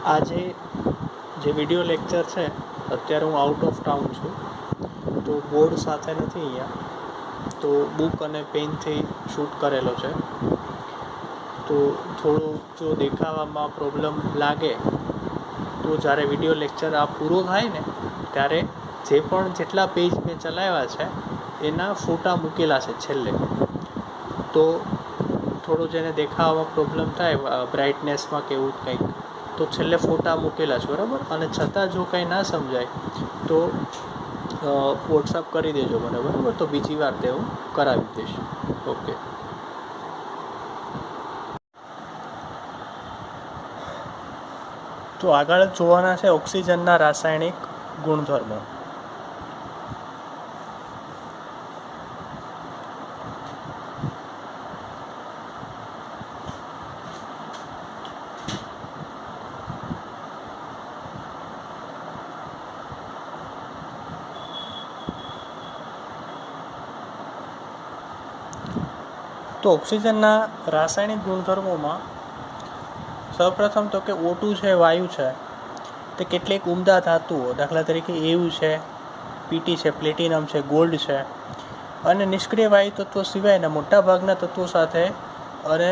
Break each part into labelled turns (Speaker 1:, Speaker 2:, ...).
Speaker 1: આજે જે video lecture છે અત્યારે હું આઉટ ઓફ ટાઉન છું, તો બોર્ડ સાથે નથી અહીંયા, તો બુક અને પેનથી શૂટ કરેલો છે. તો થોડું જો દેખાવામાં પ્રોબ્લેમ લાગે તો જ્યારે વિડીયો લેક્ચર આ પૂરો થાય ને ત્યારે જે પણ જેટલા પેજ મેં ચલાવ્યા છે એના ફોટા મૂકેલા છે છેલ્લે. તો થોડું જેને દેખાવામાં પ્રોબ્લેમ થાય બ્રાઇટનેસમાં કે એવું કંઈક, તો છેલ્લે ફોટા મૂકેલા છે, બરાબર. અને છતાં જો કંઈ ના સમજાય તો વોટ્સઅપ કરી દેજો મને, બરાબર. તો બીજી વાર તે હું કરાવી દઈશ. ઓકે. તો આગળ જોવાના છે ઓક્સિજનના રાસાયણિક ગુણધર્મો. તો ઓક્સિજનના રાસાયણિક ગુણધર્મોમાં સૌપ્રથમ તો કે O2 છે, વાયુ છે, તે કેટલીક ઉમદા ધાતુઓ, દાખલા તરીકે EU છે, PT છે, પ્લેટિનમ છે, ગોલ્ડ છે, અને નિષ્ક્રિય વાયુ તત્વો સિવાયના મોટાભાગના તત્વો સાથે અને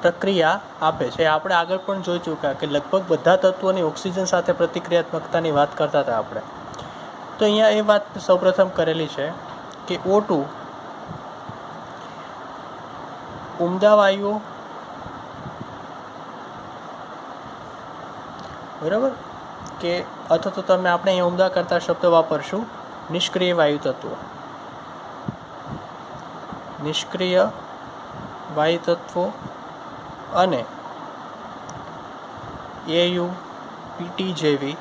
Speaker 1: પ્રક્રિયા આપે છે. આપણે આગળ પણ જોઈ ચૂક્યા કે લગભગ બધા તત્વોની ઓક્સિજન સાથે પ્રતિક્રિયાત્મકતાની વાત કરતા હતા આપણે. તો અહીંયા એ વાત સૌપ્રથમ કરેલી છે કે O2 ઉમદા વાયુઓ, બરાબર, કે અથવા તો તમે આપણે અહીંયા ઉમદા કરતા શબ્દ વાપરશું નિષ્ક્રિય વાયુ તત્વો. નિષ્ક્રિય વાયુ તત્વો અને AU, PT જેવી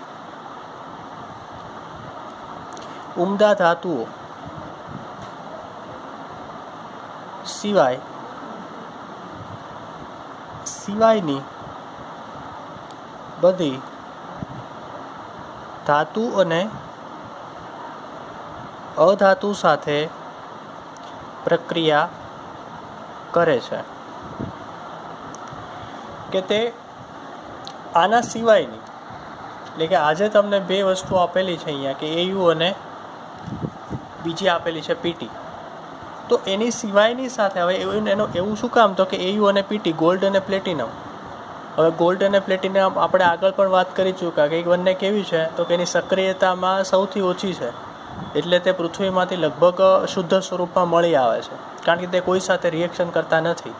Speaker 1: ઉમદા ધાતુઓ સિવાયની બધી ધાતુ અને અધાતુ સાથે પ્રક્રિયા કરે છે. કે તે આના સિવાયની, એટલે કે આજે તમને બે વસ્તુ આપેલી છે અહીંયા, કે AU અને બીજી આપેલી છે PT. તો એની સિવાયની સાથે હવે એવું શું કામ, તો કે AU અને PT, ગોલ્ડ અને પ્લેટિનમ. હવે ગોલ્ડ અને પ્લેટિનમ આપણે આગળ પણ વાત કરી ચૂક્યા કે બંને કેવી છે, તો કે એની સક્રિયતામાં સૌથી ઓછી છે, એટલે તે પૃથ્વીમાંથી લગભગ શુદ્ધ સ્વરૂપમાં મળી આવે છે, કારણ કે તે કોઈ સાથે રિએક્શન કરતા નથી.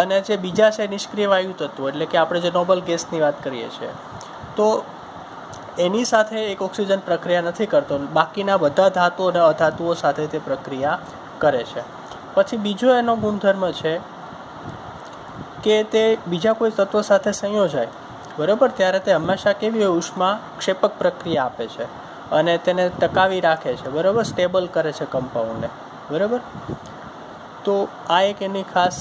Speaker 1: અને જે બીજા છે નિષ્ક્રિય વાયુ તત્વો, એટલે કે આપણે જે નોબલ ગેસની વાત કરીએ છીએ, તો એની સાથે એક ઓક્સિજન પ્રક્રિયા નથી કરતો, બાકીના બધા ધાતુઓ અને અધાતુઓ સાથે તે પ્રક્રિયા કરે છે. પછી બીજો એનો ગુણધર્મ છે કે તે બીજા કોઈ તત્વ સાથે સંયોજાય, બરાબર, ત્યારે તે હંમેશા કેવી હોય, ઉષ્મા ક્ષેપક પ્રક્રિયા આપે છે અને તેને ટકાવી રાખે છે, બરાબર, સ્ટેબલ કરે છે કમ્પાઉન્ડને, બરાબર. તો આ એક એની ખાસ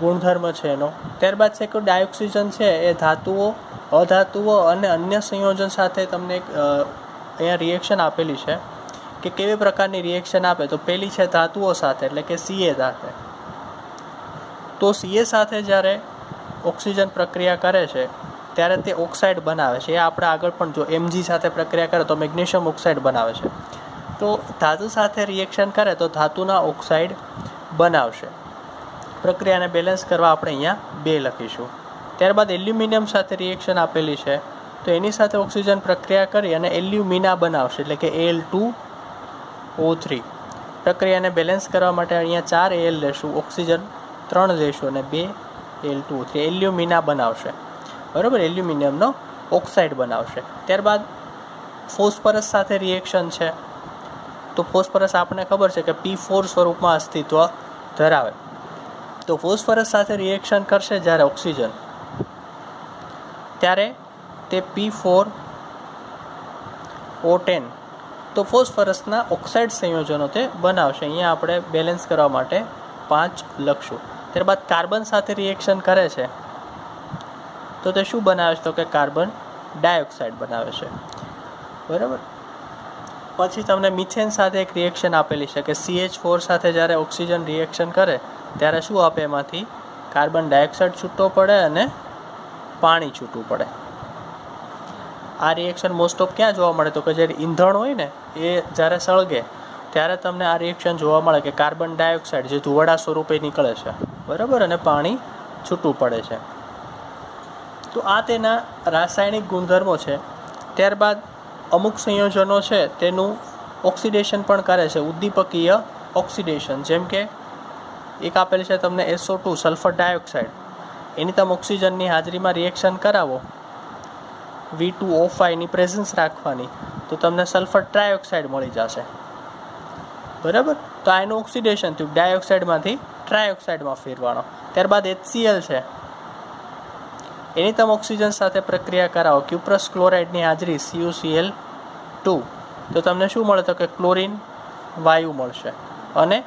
Speaker 1: ગુણધર્મ છે એનો. ત્યારબાદ છે કે ડાયોક્સિજન છે એ ધાતુઓ, અધાતુઓ અને અન્ય સંયોજન સાથે તમને એક અહીંયા રિએક્શન આપેલી છે કે કેવી પ્રકારની રિએક્શન આપે. તો પહેલી છે ધાતુઓ સાથે, એટલે કે Ca સાથે. તો Ca સાથે જ્યારે ઓક્સિજન પ્રક્રિયા કરે છે ત્યારે તે ઓક્સાઇડ બનાવે છે. એ આપણે આગળ પણ જો Mg સાથે પ્રક્રિયા કરે તો મેગ્નેશિયમ ઓક્સાઇડ બનાવે છે. તો ધાતુ સાથે રિએક્શન કરે તો ધાતુના ઓક્સાઇડ બનાવશે. પ્રક્રિયાને બેલેન્સ કરવા આપણે અહીંયા 2 લખીશું. ત્યારબાદ એલ્યુમિનિયમ સાથે રિએક્શન આપેલી છે, તો એની સાથે ઓક્સિજન પ્રક્રિયા કરી અને એલ્યુમિના બનાવશે, એટલે કે Al2O3. પ્રક્રિયાને બેલેન્સ કરવા માટે અહીંયા 4 Al લેશું, ઓક્સિજન 3 લેશું અને 2 Al2O3, એલ્યુમિના બનાવશે, બરાબર, એલ્યુમિનિયમનો ઓક્સાઇડ બનાવશે. ત્યારબાદ ફોસ્ફરસ સાથે રિએક્શન છે, તો ફોસ્ફરસ આપણને ખબર છે કે P4 સ્વરૂપમાં અસ્તિત્વ ધરાવે. તો ફોસ્ફરસ સાથે રિએક્શન કરશે જ્યારે ઓક્સિજન, ત્યારે તે P4O10, તો ફોસ્ફરસના ઓક્સાઇડ સંયોજનો તે બનાવશે. અહીંયા આપણે બેલેન્સ કરવા માટે 5 લખશું. ત્યારબાદ કાર્બન સાથે રિએક્શન કરે છે તો તે શું બનાવે છે, તો કે કાર્બન ડાયોક્સાઇડ બનાવે છે, બરાબર. પછી તમને મિથેન સાથે એક રિએક્શન આપેલી છે કે CH4 સાથે જ્યારે ઓક્સિજન રિએક્શન કરે ત્યારે શું આપે, એમાંથી કાર્બન ડાયોક્સાઇડ છૂટો પડે અને પાણી છૂટું પડે, આ રિએક્શન મોસ્ટ ઓફ ક્યાં જોવા મળે? તો કે જ્યારે ઈંધણ હોય ને એ જ્યારે સળગે ત્યારે તમને આ રિએક્શન જોવા મળે કે કાર્બન ડાયોક્સાઇડ જે ધુવાડા સ્વરૂપે નીકળે છે, બરાબર, અને પાણી છૂટું પડે છે. તો આ તેના રાસાયણિક ગુણધર્મો છે. ત્યારબાદ અમુક સંયોજનો છે તેનું ઓક્સિડેશન પણ કરે છે, ઉદ્દીપકીય ઓક્સિડેશન. જેમ કે એક આપેલ છે તમને SO2 સલ્ફર ડાયોક્સાઇડ, એની તમે ઓક્સિજનની હાજરીમાં રિએક્શન કરાવો, V2O5 ની પ્રેઝન્સ રાખવાની, તો તમને સલ્ફર ટ્રાયોક્સાઇડ મળી જશે, બરાબર. તો આ એનું ઓક્સિડેશન થયું, ડાયોક્સાઇડમાંથી ટ્રાયોક્સાઇડમાં ફેરવાનો. ત્યારબાદ HCl છે, એની તમે ઓક્સિજન સાથે પ્રક્રિયા કરાવો, ક્યુપ્રસ ક્લોરાઇડની હાજરી CuCl2, તો તમને શું મળે? તો કે ક્લોરીન વાયુ મળશે અને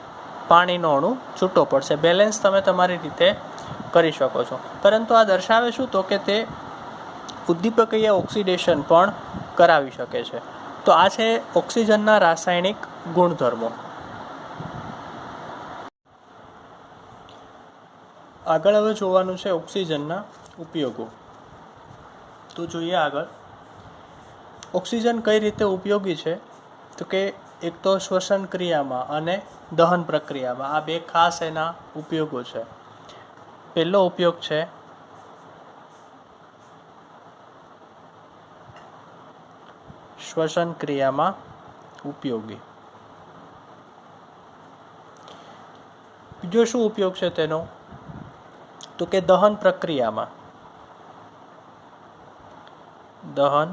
Speaker 1: પાણીનો અણુ છૂટો પડશે. બેલેન્સ તમે તમારી રીતે કરી શકો છો. પરંતુ આ દર્શાવે શું? તો કે તે ઉદ્દીપકીય ઓક્સિડેશન પણ કરાવી શકે છે. તો આ છે ઓક્સિજનના રાસાયણિક ગુણધર્મો. આગળ હવે જોવાનું છે ઓક્સિજનના ઉપયોગો. તો જોઈએ આગળ ઓક્સિજન કઈ રીતે ઉપયોગી છે. તો કે એક તો શ્વસન ક્રિયામાં અને દહન પ્રક્રિયામાં, આ બે ખાસ એના ઉપયોગો છે. પહેલો ઉપયોગ છે શ્વસન ક્રિયામાં ઉપયોગી. બીજો શું ઉપયોગ છે તેનો? તો કે દહન પ્રક્રિયામાં. દહન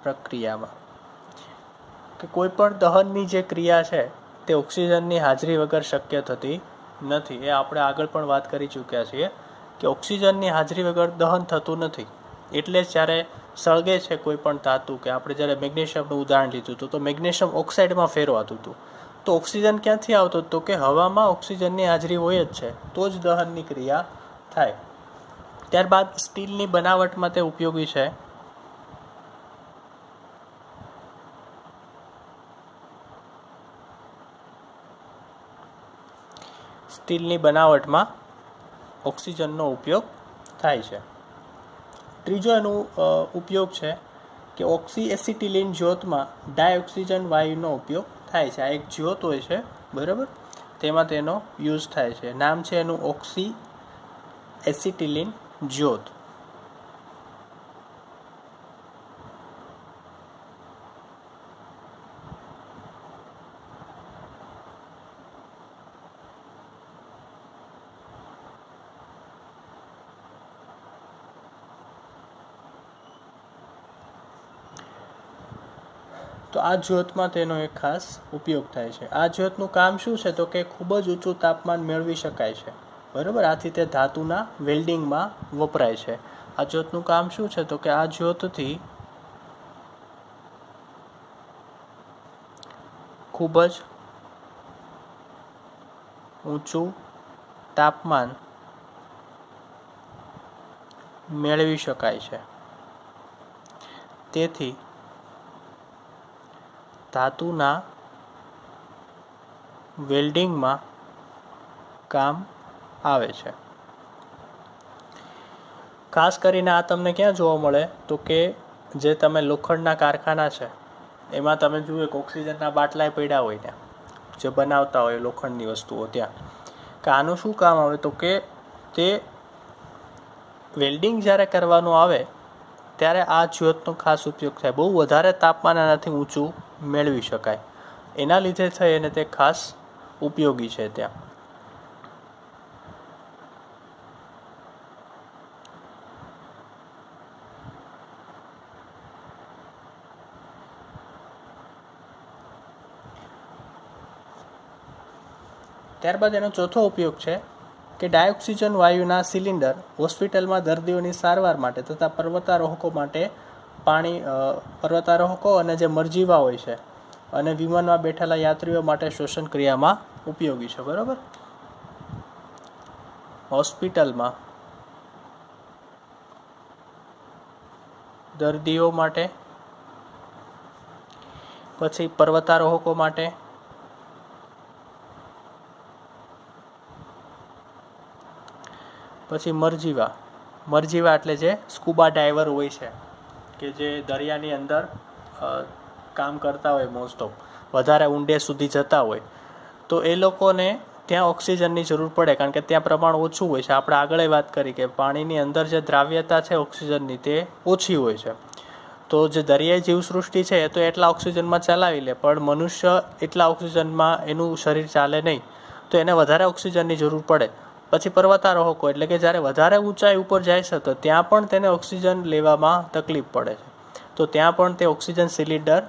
Speaker 1: પ્રક્રિયામાં કે કોઈ પણ દહનની જે ક્રિયા છે તે ઓક્સિજનની હાજરી વગર શક્ય થતી નથી. એ આપણે આગળ પણ વાત કરી ચૂક્યા છીએ કે ઓક્સિજનની હાજરી વગર દહન થતું નથી. એટલે જ જ્યારે સળગે છે કોઈ પણ ધાતુ, કે આપણે જ્યારે મેગ્નેશિયમનું ઉદાહરણ લીધું હતું, તો મેગ્નેશિયમ ઓક્સાઇડમાં ફેરવાતું હતું. તો ઓક્સિજન ક્યાંથી આવતો? તો કે હવામાં ઓક્સિજનની હાજરી હોય જ છે, તો જ દહનની ક્રિયા થાય. ત્યારબાદ સ્ટીલની બનાવટમાં તે ઉપયોગી છે. સ્ટીલની બનાવટમાં ઓક્સિજનનો ઉપયોગ થાય છે. ત્રીજો એનો ઉપયોગ છે કે ઓક્સી એસિટિલિન જ્યોતમાં ડાયઓક્સિજન વાયુનો ઉપયોગ થાય છે. આ એક જ્યોત હોય છે, બરાબર, તેમાં તેનો યુઝ થાય છે. નામ છે એનું ઓક્સી એસિટિલિન જ્યોત. તો આ જ્યોતમાં તેનો એક ખાસ ઉપયોગ થાય છે. આ જ્યોતનું કામ શું છે? તો કે ખૂબ જ ઊંચું તાપમાન મેળવી શકાય છે, બરાબર. આથી તે ધાતુના વેલ્ડિંગમાં વપરાય છે. આ જ્યોતનું કામ શું છે? તો કે આ જ્યોતથી ખૂબ જ ઊંચું તાપમાન મેળવી શકાય છે. તેથી ધાતુના વેલ્ડિંગમાં કામ આવે છે. ખાસ કરીને આ તમને ક્યાં જોવા મળે? તો કે જે તમે લોખંડના કારખાના છે એમાં તમે જુઓ કે ઓક્સિજનના બાટલાય પડ્યા હોય ને, જે બનાવતા હોય લોખંડની વસ્તુઓ, ત્યાં કે આનું શું કામ આવે? તો કે તે વેલ્ડિંગ જ્યારે કરવાનું આવે ત્યારે આ જ્યોતનો ખાસ ઉપયોગ થાય. બહુ વધારે તાપમાન આનાથી ઊંચું મેળવી શકાય, એના લીધે થઈ અને તે ખાસ ઉપયોગી છે ત્યાં. ત્યારબાદ એનો ચોથો ઉપયોગ છે કે ડાયોક્સિજન વાયુના સિલિન્ડર હોસ્પિટલમાં દર્દીઓની સારવાર માટે તથા પર્વતારોહકો અને જે મરજીવા હોય છે અને વિમાનમાં બેઠેલા યાત્રીઓ માટે શ્વસન ક્રિયામાં ઉપયોગી છે, બરાબર. હોસ્પિટલમાં દર્દીઓ માટે, પછી પર્વતારોહકો માટે, પછી મરજીવા એટલે જે સ્કૂબા ડાઈવર હોય છે કે જે દરિયાની અંદર કામ કરતા હોય, મોસ્ટ ઓફ વધારે ઊંડે સુધી જતા હોય, તો એ લોકોને ત્યાં ઓક્સિજનની જરૂર પડે, કારણ કે ત્યાં પ્રમાણ ઓછું હોય છે. આપણે આગળ વાત કરી કે પાણીની અંદર જે દ્રાવ્યતા છે ઓક્સિજનની તે ઓછી હોય છે. તો જે દરિયાઈ જીવસૃષ્ટિ છે એ તો એટલા ઓક્સિજનમાં ચલાવી લે, પણ મનુષ્ય એટલા ઓક્સિજનમાં એનું શરીર ચાલે નહીં, તો એને વધારે ઓક્સિજનની જરૂર પડે. પછી પર્વતારોહકો એટલે કે જ્યારે વધારે ઊંચાઈ ઉપર જાય છે તો ત્યાં પણ તેને ઓક્સિજન લેવામાં તકલીફ પડે છે, તો ત્યાં પણ તે ઓક્સિજન સિલિન્ડર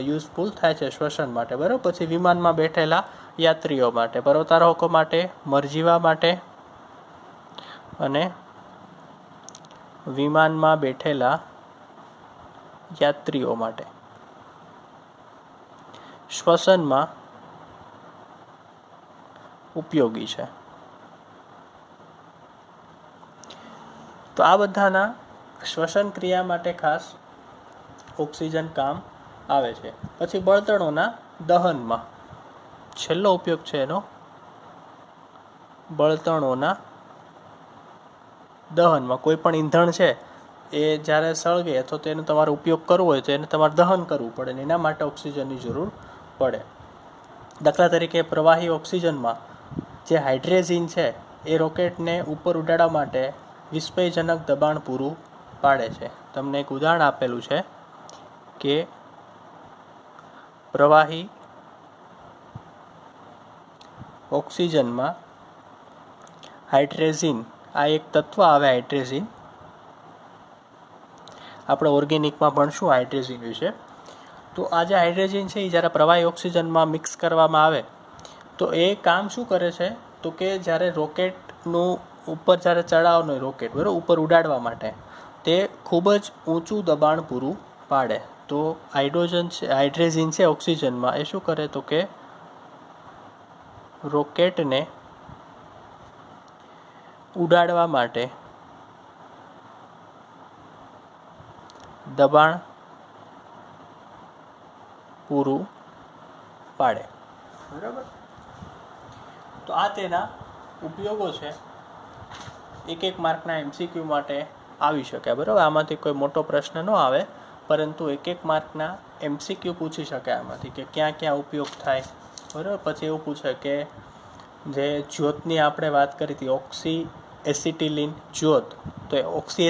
Speaker 1: યુઝફુલ થાય છે શ્વસન માટે, બરાબર. પછી વિમાનમાં બેઠેલા યાત્રીઓ માટે, પર્વતારોહકો માટે, મરજીવા માટે અને વિમાનમાં બેઠેલા યાત્રીઓ માટે શ્વસનમાં ઉપયોગી છે. તો આ બધાના શ્વસન ક્રિયા માટે ખાસ ઓક્સિજન કામ આવે છે. પછી બળતણોના દહનમાં છેલ્લો ઉપયોગ છે એનો, બળતણોના દહનમાં. કોઈ પણ ઈંધણ છે એ જ્યારે સળગે અથવા તો એનો તમારે ઉપયોગ કરવો હોય તો એને તમારે દહન કરવું પડે ને એના માટે ઓક્સિજનની જરૂર પડે. દાખલા તરીકે પ્રવાહી ઓક્સિજનમાં જે હાઇડ્રેઝિન છે એ રોકેટને ઉપર ઉડાડવા માટે વિસ્મયજનક દબાણ પૂરું પાડે છે. તમને એક ઉદાહરણ આપેલું છે કે પ્રવાહી ઓક્સિજનમાં હાઇડ્રેઝિન, આ એક તત્વ આવે હાઇડ્રેઝિન, આપણે ઓર્ગેનિકમાં ભણશું હાઇડ્રેઝિન વિશે. તો આ જે હાઇડ્રેઝિન છે એ જ્યારે પ્રવાહી ઓક્સિજનમાં મિક્સ કરવામાં આવે તો એ કામ શું કરે છે, તો કે જ્યારે રોકેટનું ઉપર જ્યારે ચડાવવાનું હોય રોકેટ, બરાબર, ઉપર ઉડાડવા માટે, તે ખૂબ જ ઊંચું દબાણ પૂરું પાડે. તો હાઇડ્રેઝિન છે ઓક્સિજનમાં એ શું કરે, તો કે રોકેટને ઉડાડવા માટે દબાણ પૂરું પાડે, બરાબર. તો આ તેના ઉપયોગો છે. એક માર્કના MCQ માટે આવી શકે, બરાબર. આમાંથી કોઈ મોટો પ્રશ્ન ન આવે, પરંતુ એક માર્કના MCQ પૂછી શકે આમાંથી કે ક્યાં ક્યાં ઉપયોગ થાય, બરાબર. પછી એવું પૂછે કે જે જ્યોતની આપણે વાત કરી હતી, ઓક્સી એસિટિલિન જ્યોત, તો ઓક્સી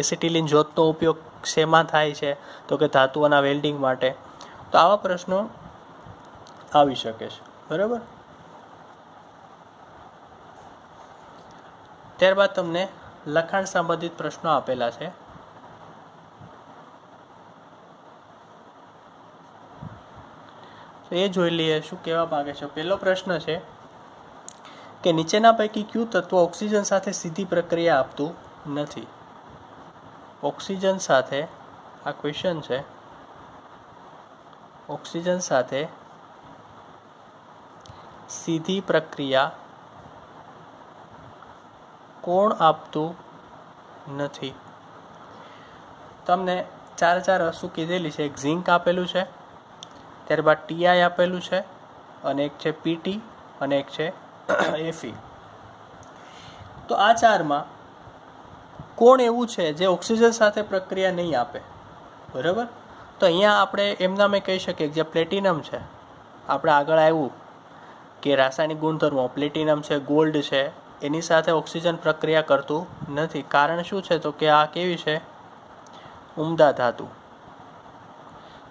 Speaker 1: એસિટિલિન જ્યોતનો ઉપયોગ શેમાં થાય છે, તો કે ધાતુઓના વેલ્ડિંગ માટે. તો આવા પ્રશ્નો આવી શકે છે, બરાબર. ત્યારબાદ તમને લખાણ સંબંધિત પ્રશ્નો આપેલા છે. તો એ જોઈ લઈએ શું કહેવા માગે છે. પહેલો પ્રશ્ન છે કે નીચેના પૈકી કયું તત્વ ઓક્સિજન સાથે સીધી પ્રક્રિયા આપતું નથી. ઓક્સિજન સાથે, આ ક્વેશ્ચન છે, ઓક્સિજન સાથે સીધી પ્રક્રિયા કોણ આપતું નથી. તમને ચાર વસ્તુ કીધેલી છે. એક ઝિંક આપેલું છે, ત્યારબાદ ટીઆઈ આપેલું છે, અને એક છે પીટી અને એક છે એફી. તો આ ચારમાં કોણ એવું છે જે ઓક્સિજન સાથે પ્રક્રિયા નહીં આપે, બરાબર. તો અહીંયા આપણે એમના મેં કહી શકીએ કે જે પ્લેટિનમ છે, આપણે આગળ આવ્યું કે રાસાયણિક ગુણધર્મો, પ્લેટિનમ છે, ગોલ્ડ છે, એની સાથે ઓક્સિજન પ્રક્રિયા કરતું નથી. કારણ શું છે, તો કે આ કેવી છે, ઉમદા ધાતુ,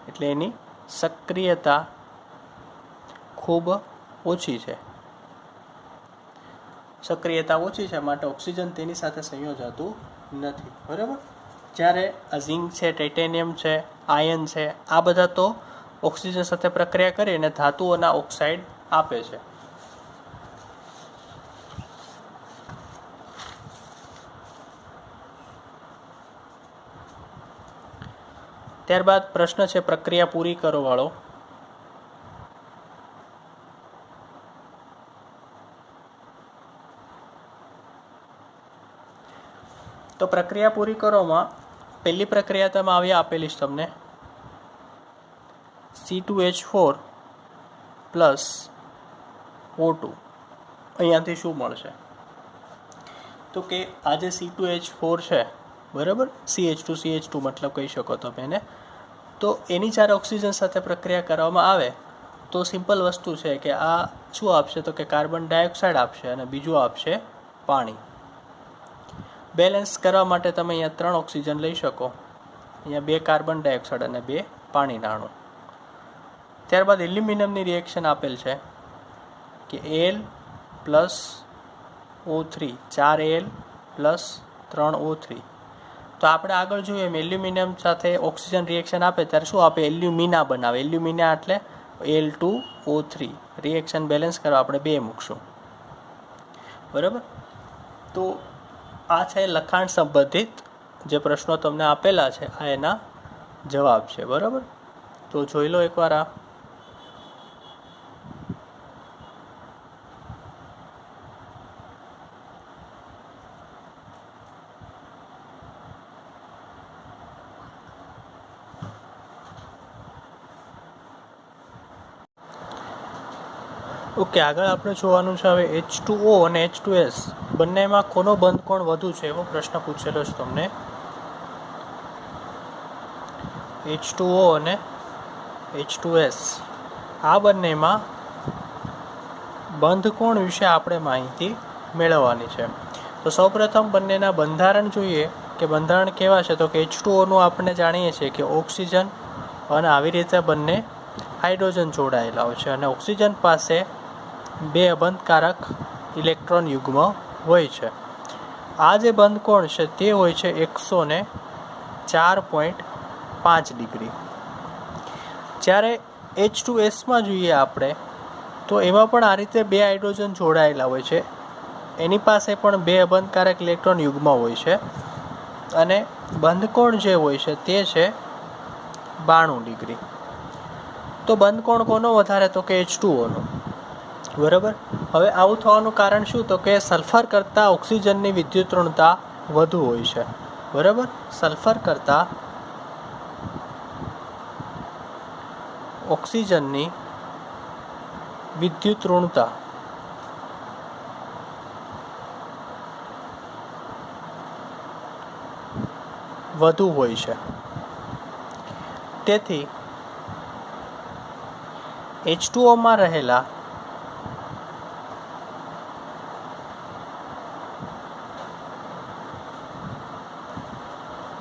Speaker 1: એટલે એની સક્રિયતા ખૂબ ઓછી છે. સક્રિયતા ઓછી છે માટે ઓક્સિજન તેની સાથે સંયોજાતું નથી, બરાબર. જ્યારે આ ઝિંક છે, ટાઇટેનિયમ છે, આયર્ન છે, આ બધા તો ઓક્સિજન સાથે પ્રક્રિયા કરી અને ધાતુઓના ઓક્સાઇડ આપે છે. ત્યારબાદ પ્રશ્ન છે પ્રક્રિયા પૂરી કરો વાળો. તો પ્રક્રિયા પૂરી કરોમાં પહેલી પ્રક્રિયા તમે આવી આપેલી છે તમને, C2H4 પ્લસ O2. અહીંયાથી શું મળશે, તો કે આ જે C2H4 છે બરાબર, CH2 મતલબ કહી શકો તમે એને. તો એની જ્યારે ઓક્સિજન સાથે પ્રક્રિયા કરવામાં આવે તો સિમ્પલ વસ્તુ છે કે આ શું આપશે, તો કે કાર્બન ડાયોક્સાઇડ આપશે અને બીજું આપશે પાણી. બેલેન્સ કરવા માટે તમે અહીંયા 3 ઓક્સિજન લઈ શકો, અહીંયા 2 કાર્બન ડાયોક્સાઇડ અને 2 પાણીના અણુ. ત્યારબાદ એલ્યુમિનિયમની રિએક્શન આપેલ છે કે Al plus O3, 4Al plus 3O3. તો આપણે આગળ જોઈએ એમ એલ્યુમિનિયમ સાથે ઓક્સિજન રિએક્શન આપે ત્યારે શું આપે, એલ્યુમિના બનાવે. એલ્યુમિના એટલે Al2O3. રિએક્શન બેલેન્સ કરવા આપણે 2 મૂકશું. બરાબર. તો આ છે લખાણ સંબંધિત જે પ્રશ્નો તમને આપેલા છે, આ એના જવાબ છે. બરાબર, તો જોઈ લો એકવાર આ. ઓકે, આગળ આપણે જોવાનું છે હવે H2O અને H2S બંનેમાં કોનો બંધ કોણ વધુ છે એવો પ્રશ્ન પૂછેલો છે તમને. H2O અને H2S આ બંનેમાં બંધ કોણ વિશે આપણે માહિતી મેળવવાની છે. તો સૌપ્રથમ બંનેના બંધારણ જોઈએ કે બંધારણ કેવા છે. તો કે H2Oનું આપણે જાણીએ છીએ કે ઓક્સિજન અને આવી રીતે બંને હાઇડ્રોજન જોડાયેલા હોય છે અને ઓક્સિજન પાસે 2 અબંધકારક ઇલેક્ટ્રોન યુગ્મ હોય છે. આ જે બંધ કોણ છે તે હોય છે 104.5 ડિગ્રી. જ્યારે H2Sમાં જોઈએ આપણે તો એમાં પણ આ રીતે 2 હાઇડ્રોજન જોડાયેલા હોય છે, એની પાસે પણ 2 અબંધકારક ઇલેક્ટ્રોન યુગ્મ હોય છે અને બંધ કોણ જે હોય છે તે છે 92 ડિગ્રી. તો બંધ કોણ કોનો વધારે, તો કે H2Oનો. બરાબર. હવે આવું થવાનું કારણ શું, તો કે સલ્ફર કરતાં ઓક્સિજનની વિદ્યુત ઋણતા વધુ હોય છે. બરાબર, સલ્ફર કરતાં ઓક્સિજનની વિદ્યુત ઋણતા વધુ હોય છે. તેથી H2Oમાં રહેલા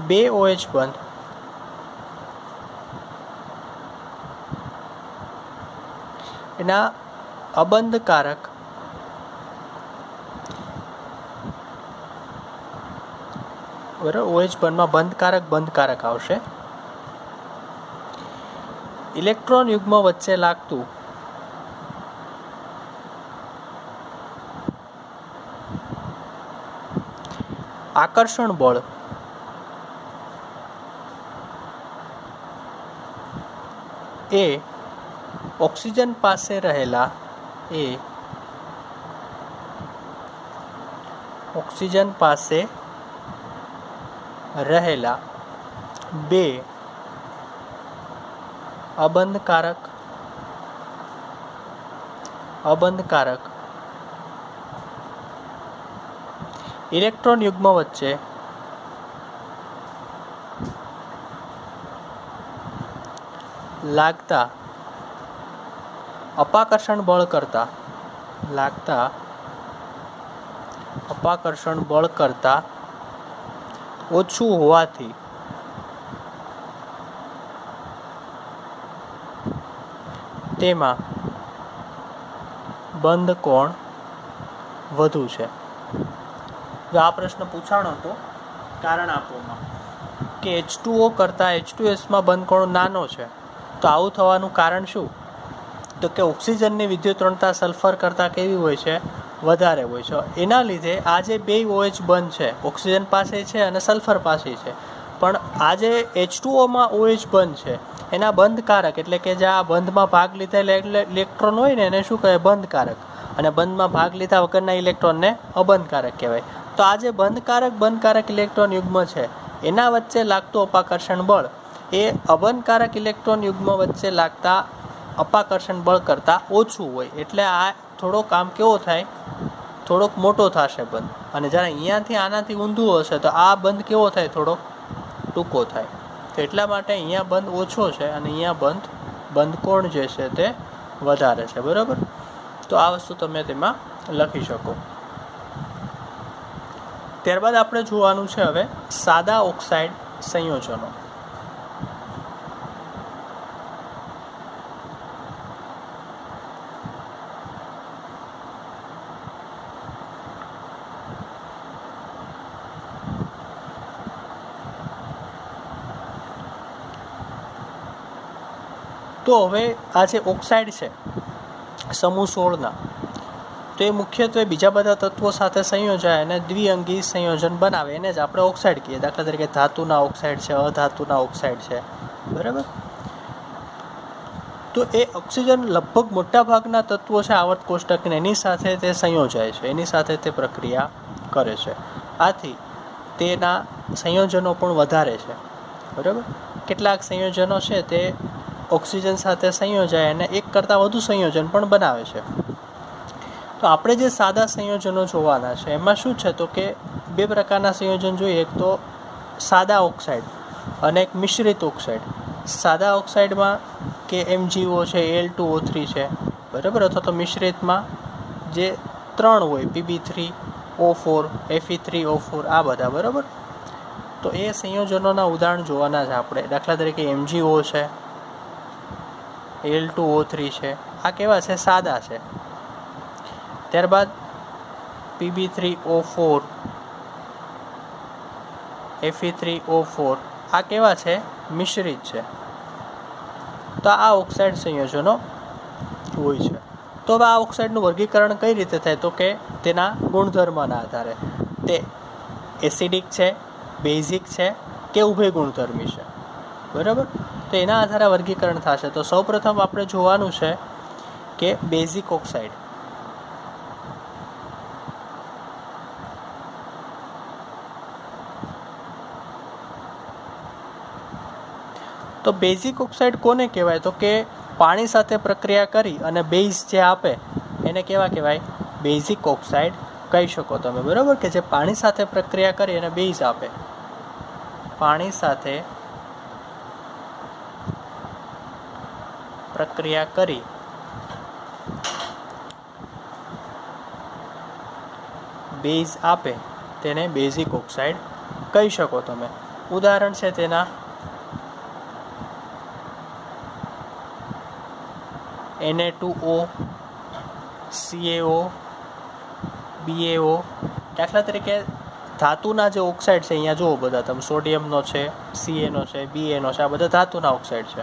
Speaker 1: બે OH બંધ એના અબંધકારક બરાબર, OH બંધમાં બંધકારક આવશે. ઇલેક્ટ્રોન યુગ્મ વચ્ચે લાગતું આકર્ષણ બળ એ ઓક્સિજન પાસે રહેલા 2 અબંધકારક ઇલેક્ટ્રોન યુગ્મ વચ્ચે લાગતા અપાકર્ષણ બળ કરતા ઓછું હોવાથી તેમાં બંધ કોણ વધુ છે. જો આ પ્રશ્ન પૂછાણો તો કારણ આપવામાં કે H2O કરતાં H2Sમાં બંધ કોણ નાનો છે. તો આવું થવાનું કારણ શું, તો કે ઓક્સિજનની વિદ્યુત ઋણતા સલ્ફર કરતાં કેવી હોય છે, વધારે હોય છે. એના લીધે આ જે 2 OH બંધ છે ઓક્સિજન પાસે છે અને સલ્ફર પાસે છે, પણ આ જે H2Oમાં OH બંધ છે એના બંધકારક એટલે કે જે આ બંધમાં ભાગ લીધેલા ઇલેક્ટ્રોન હોય ને એને શું કહેવાય, બંધકારક. અને બંધમાં ભાગ લીધા વગરના ઇલેક્ટ્રોનને અબંધકારક કહેવાય. તો આ જે બંધકારક ઇલેક્ટ્રોન યુગ્મ છે એના વચ્ચે લાગતું અપાકર્ષણ બળ એ અબંધકારક ઇલેક્ટ્રોન યુગ્મ વચ્ચે લાગતા અપાકર્ષણ બળ કરતાં ઓછું હોય. એટલે આ થોડોક આમ કેવો થાય, થોડોક મોટો થશે બંધ, અને જ્યારે અહીંયાથી આનાથી ઊંધું હશે તો આ બંધ કેવો થાય, થોડોક ટૂંકો થાય. તો એટલા માટે અહીંયા બંધ ઓછો છે અને અહીંયા બંધ કોણ જે છે તે વધારે છે. બરાબર. તો આ વસ્તુ તમે તેમાં લખી શકો. ત્યારબાદ આપણે જોવાનું છે હવે સાદા ઓક્સાઇડ સંયોજનો. તો હવે આ જે ઓક્સાઇડ છે સમૂહ 16ના, તો એ મુખ્યત્વે બીજા બધા તત્વો સાથે સંયોજાય અને દ્વિઅંગી સંયોજન બનાવે, એને જ આપણે ઓક્સાઇડ કહીએ. દાખલા તરીકે ધાતુના ઓક્સાઇડ છે, અધાતુના ઓક્સાઇડ છે. બરાબર. તો એ ઓક્સિજન લગભગ મોટાભાગના તત્વો છે આવર્ત કોષ્ટકને, એની સાથે તે સંયોજાય છે, એની સાથે તે પ્રક્રિયા કરે છે. આથી તેના સંયોજનો પણ વધારે છે. બરાબર. કેટલાક સંયોજનો છે તે ઓક્સિજન સાથે સંયોજાય અને એક કરતાં વધુ સંયોજન પણ બનાવે છે. તો આપણે જે સાદા સંયોજનો જોવાના છે એમાં શું છે, તો કે બે પ્રકારના સંયોજન જોઈએ. એક તો સાદા ઓક્સાઇડ અને એક મિશ્રિત ઓક્સાઇડ. સાદા ઓક્સાઇડમાં કે MgO છે, Al2O3 છે. બરાબર. અથવા તો મિશ્રિતમાં જે 3 હોય, Pb3O4, Fe3O4, આ બધા. બરાબર. તો એ સંયોજનોના ઉદાહરણ જોવાના છે આપણે. દાખલા તરીકે MgO છે, Al2O3 છે, આ કેવા છે, સાદા છે. ત્યારબાદ Pb3O4, Fe3O4, આ કેવા છે, મિશ્રિત છે. તો આ ઓક્સાઇડ સંયોજનો હોય છે. તો હવે આ ઓક્સાઇડનું વર્ગીકરણ કઈ રીતે થાય, તો કે તેના ગુણધર્મના આધારે તે એસિડિક છે, બેઝિક છે કે ઉભય ગુણધર્મી છે. બરાબર. તો એના આધારે વર્ગીકરણ થશે. તો સૌપ્રથમ આપણે જોવાનું છે કે બેઝિક ઓક્સાઇડ. તો બેઝિક ઓક્સાઇડ કોને કહેવાય, તો કે પાણી સાથે પ્રક્રિયા કરી અને બેઝ જે આપે એને કેવા કહેવાય, બેઝિક ઓક્સાઇડ કહી શકો તમે. બરાબર. કે જે પાણી સાથે પ્રક્રિયા કરી અને બેઝ આપે. પાણી સાથે પ્રક્રિયા કરી બેઝ આપે તેને બેઝિક ઓક્સાઇડ કહી શકો તમે. ઉદાહરણ છે તેના Na2O, CaO, BaO. દાખલા તરીકે ધાતુના જે ઓક્સાઇડ છે, અહીંયા જુઓ બધા તમે, સોડિયમનો છે, Ca છે, Ba છે, આ બધા ધાતુના ઓક્સાઇડ છે.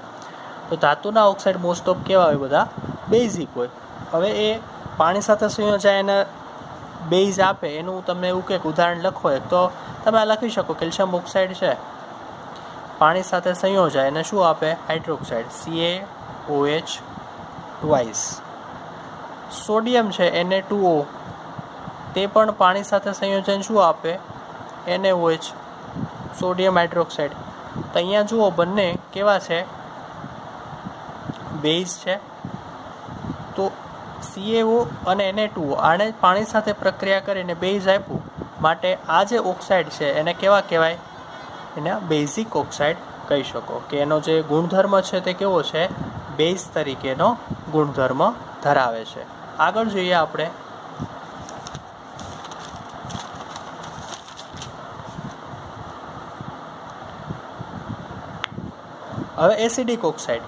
Speaker 1: તો ધાતુના ઓક્સાઇડ મોસ્ટ ઓફ કેવા હોય, બધા બેઝિક હોય. હવે એ પાણી સાથે સંયોજાય અને બેઝ આપે, એનું તમને એવું કંઈક ઉદાહરણ લખો એક, તો તમે આ લખી શકો. કેલ્શિયમ ઓક્સાઇડ છે, પાણી સાથે સંયોજાય અને શું આપે, હાઇડ્રોક્સાઇડ, CaOH ટ્વાઇસ. સોડિયમ છે, Na2O, તે પણ પાણી સાથે સંયોજન શું આપે, NaOH, સોડિયમ હાઇડ્રોક્સાઇડ. તો અહીંયા જુઓ બંને કેવા છે, બેઝ છે. તો CaO અને Na2O આને પાણી સાથે પ્રક્રિયા કરીને બેઝ આપ્યું, માટે આ જે ઓક્સાઇડ છે એને કેવા કહેવાય, એને બેઝિક ઓક્સાઇડ કહી શકો. કે એનો જે ગુણધર્મ છે તે કેવો છે, બેઝ તરીકેનો ગુણધર્મ ધરાવે છે. આગળ જોઈએ આપણે હવે એસિડિક ઓક્સાઇડ.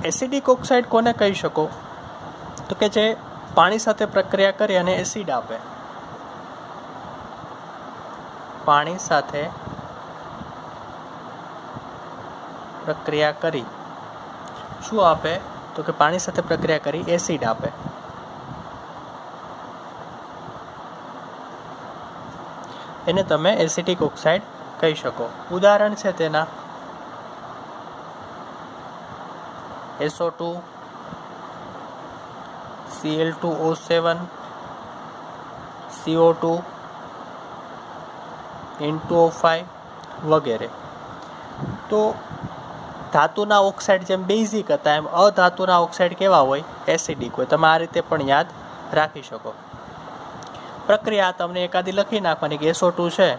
Speaker 1: એસિડિક ઓક્સાઇડ કોને કહી શકો, તો કે જે પાણી સાથે પ્રક્રિયા કરી અને એસિડ આપે. પાણી સાથે પ્રક્રિયા કરી શું આપે, તો કે પાણી સાથે પ્રક્રિયા કરી એસિડ આપે. એને તમે એસિડિક ઓક્સાઇડ કહી શકો. ઉદાહરણ છે તેના SO2, Cl2O7, CO2, N2O5 વગેરે. તો ધાતુના ઓક્સાઇડ જેમ બેઝિક હતા એમ અધાતુના ઓક્સાઇડ કેવા હોય? એસિડિક હોય. તમે આ રીતે પણ યાદ રાખી શકો. પ્રક્રિયા તમને એકાદી લખી નાખવાની કે SO2 છે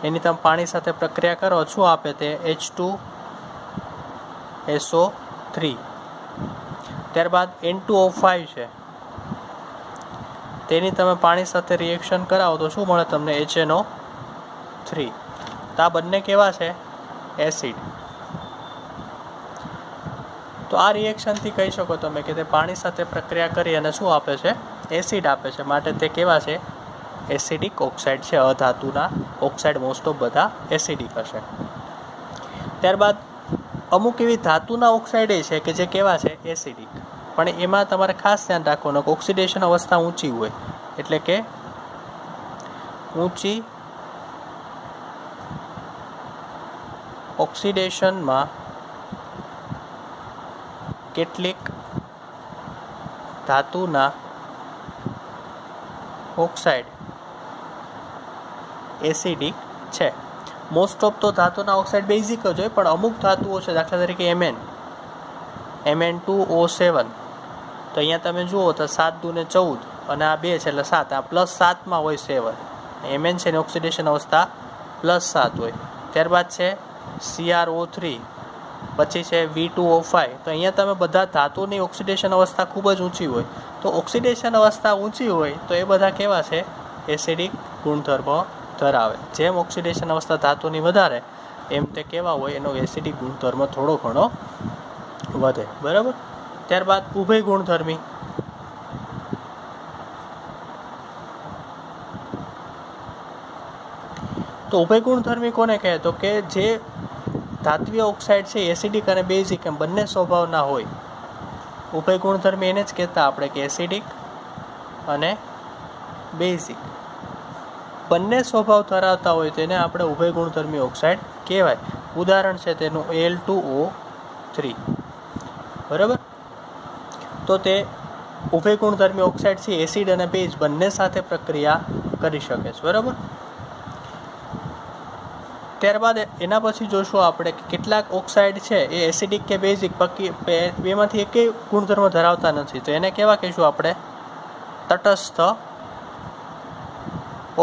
Speaker 1: એની તમે પાણી સાથે પ્રક્રિયા કરો, શું આપે તે? H2SO3. ત્યારબાદ N2O5 છે, તેની તમે પાણી સાથે રિએક્શન કરાવો તો શું મળે તમને? HNO3. તો આ બંને કેવા છે? એસિડ. તો આ રિએક્શનથી કહી શકો તમે કે તે પાણી સાથે પ્રક્રિયા કરી અને શું આપે છે? એસિડ આપે છે. માટે તે કેવા છે? એસિડિક ઓક્સાઇડ છે. અધાતુના ઓક્સાઇડ મોસ્ટ ઓફ બધા એસિડિક હશે. ત્યારબાદ અમુક એવી ધાતુના ઓક્સાઇડ છે કે જે કેવા છે? એસિડિક. પણ એમાં તમારે ખાસ ધ્યાન રાખવાનું કે ઓક્સિડેશન અવસ્થા ઊંચી હોય, એટલે કે ઊંચી ઓક્સિડેશનમાં કેટલીક ધાતુના ઓક્સાઇડ એસિડિક છે. મોસ્ટ ઓફ તો ધાતુના ઓક્સાઇડ બેઝિક જ હોય, પણ અમુક ધાતુઓ છે, દાખલા તરીકે Mn2O7. તો અહીંયા તમે જુઓ તો 7 × 2 = 14 અને આ 2 છે એટલે 7. આ +7માં હોય 7. Mn છે એની ઓક્સિડેશન અવસ્થા +7 હોય. ત્યારબાદ છે CrO3, પછી છે V2O5. તો અહીંયા તમે બધા ધાતુની ઓક્સિડેશન અવસ્થા ખૂબ જ ઊંચી હોય. તો ઓક્સિડેશન અવસ્થા ઊંચી હોય તો એ બધા કેવા છે? એસિડિક ગુણધર્મો ધરાવે. જેમ ઓક્સિડેશન અવસ્થા ધાતુની વધારે એમ તે કેવા હોય? એનો એસિડિક ગુણધર્મ થોડો ઘણો વધે. બરાબર. ત્યારબાદ ઉભય ગુણધર્મી. તો ઉભય ગુણધર્મી કોને કહે? તો કે જે ધાત્વિય ઓક્સાઇડ છે એસિડિક અને બેઝિક એમ બંને સ્વભાવના હોય. ઉભય ગુણધર્મી એને જ કહેતા આપણે કે એસિડિક અને બેઝિક બંને સ્વભાવ ધરાવતા હોય તેને આપણે ઉભય ગુણધર્મી ઓક્સાઇડ કહેવાય. ઉદાહરણ છે તેનું Al2O3. બરાબર. તો તે ઉભય ગુણધર્મી ઓક્સાઇડ છે એસિડ અને બેઝ બંને સાથે પ્રક્રિયા કરી શકે છે. બરાબર. ત્યારબાદ એના પછી જોશું આપણે કે કેટલાક ઓક્સાઇડ છે એ એસિડિક કે બેઝિક બેમાંથી એકેય ગુણધર્મ ધરાવતા નથી. તો એને કેવા કહીશું આપણે? તટસ્થ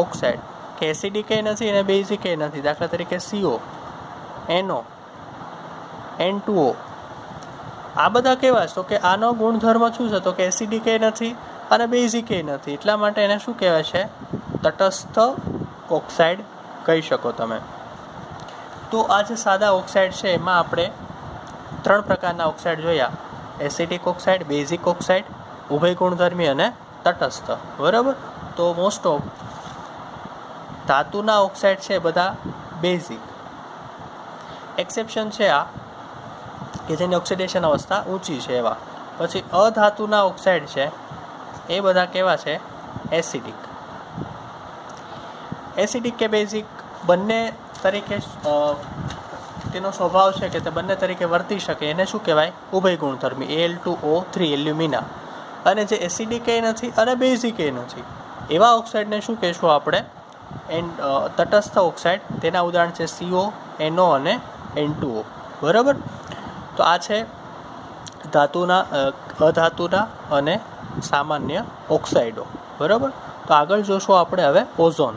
Speaker 1: ઓક્સાઇડ. કે એસિડિક નથી અને બેઝિક નથી. દાખલા તરીકે CO, NO, N2O આ બધા કેવા છે? તો કે આનો ગુણધર્મ શું છે? તો કે એસિડિક નથી અને બેઝિક નથી. એટલા માટે એને શું કહેવાય છે? તટસ્થ ઓક્સાઇડ કહી શકો તમે. તો આ જે સાદા ઓક્સાઇડ છે એમાં આપણે 3 પ્રકારના ઓક્સાઇડ જોયા: એસિડિક ઓક્સાઇડ, બેઝિક ઓક્સાઇડ, ઉભય ગુણધર્મી અને તટસ્થ. બરાબર. તો મોસ્ટ ઓફ ધાતુના ઓક્સાઇડ છે બધા બેઝિક. એક્સેપ્શન છે આ કે જેની ઓક્સિડેશન અવસ્થા ઊંચી છે એવા. પછી અધાતુના ઓક્સાઇડ છે એ બધા કેવા છે? એસિડિક. એસિડિક કે બેઝિક બંને તરીકે તેનો સ્વભાવ છે કે તે બંને તરીકે વર્તી શકે. એને શું કહેવાય? ઉભય ગુણધર્મી. Al2O3 alumina. અને જે એસિડિક નથી અને બેઝિક નથી એવા ઓક્સાઇડને શું કહીશું આપણે? તટસ્થ ઓક્સાઇડ. તેના ઉદાહરણ છે CO, NO અને N2O. બરાબર. તો આ છે ધાતુના, અધાતુના અને સામાન્ય ઓક્સાઇડો. બરાબર. તો આગળ જોશું આપણે હવે ઓઝોન.